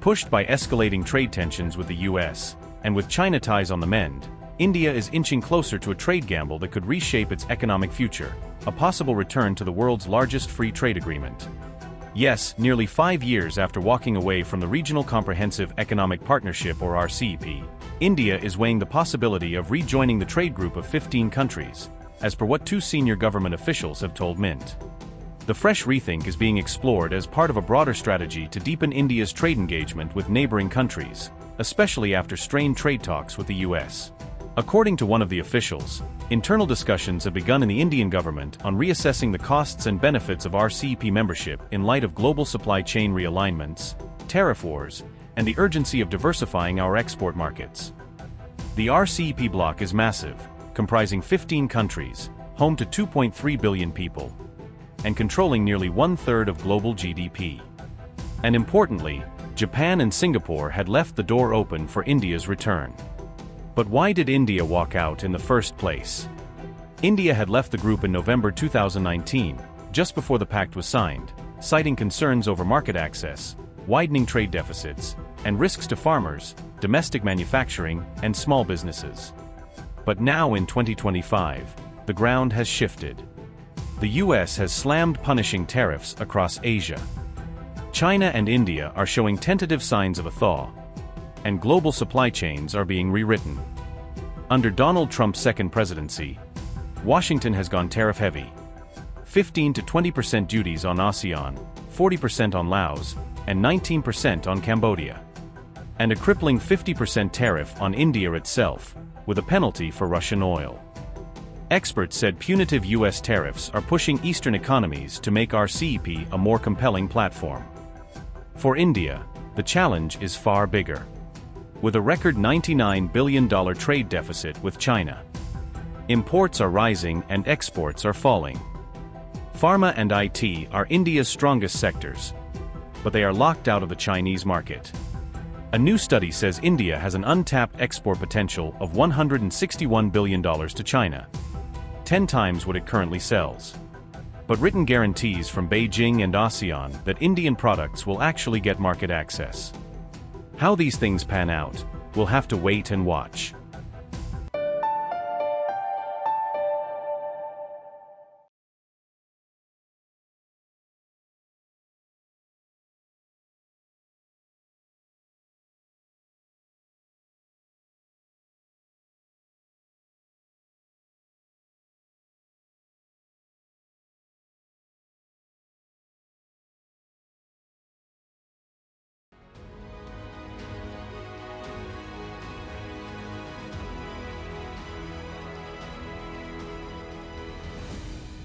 Pushed by escalating trade tensions with the US, and with China ties on the mend, India is inching closer to a trade gamble that could reshape its economic future, a possible return to the world's largest free trade agreement. Yes, nearly 5 years after walking away from the Regional Comprehensive Economic Partnership or RCEP, India is weighing the possibility of rejoining the trade group of 15 countries, as per what 2 senior government officials have told Mint. The fresh rethink is being explored as part of a broader strategy to deepen India's trade engagement with neighboring countries, especially after strained trade talks with the US. According to one of the officials, internal discussions have begun in the Indian government on reassessing the costs and benefits of RCEP membership in light of global supply chain realignments, tariff wars, and the urgency of diversifying our export markets. The RCEP bloc is massive, comprising 15 countries, home to 2.3 billion people, and controlling nearly 1/3 of global GDP. And importantly, Japan and Singapore had left the door open for India's return. But why did India walk out in the first place? India had left the group in November 2019, just before the pact was signed, citing concerns over market access, widening trade deficits, and risks to farmers, domestic manufacturing, and small businesses. But now in 2025, the ground has shifted. The US has slammed punishing tariffs across Asia. China and India are showing tentative signs of a thaw, and global supply chains are being rewritten. Under Donald Trump's second presidency, Washington has gone tariff-heavy. 15 to 20% duties on ASEAN, 40% on Laos, and 19% on Cambodia. And a crippling 50% tariff on India itself, with a penalty for Russian oil. Experts said punitive US tariffs are pushing Eastern economies to make RCEP a more compelling platform. For India, the challenge is far bigger. With a record $99 billion trade deficit with China. Imports are rising and exports are falling. Pharma and IT are India's strongest sectors, but they are locked out of the Chinese market. A new study says India has an untapped export potential of $161 billion to China, 10 times what it currently sells. But written guarantees from Beijing and ASEAN that Indian products will actually get market access. How these things pan out, we'll have to wait and watch.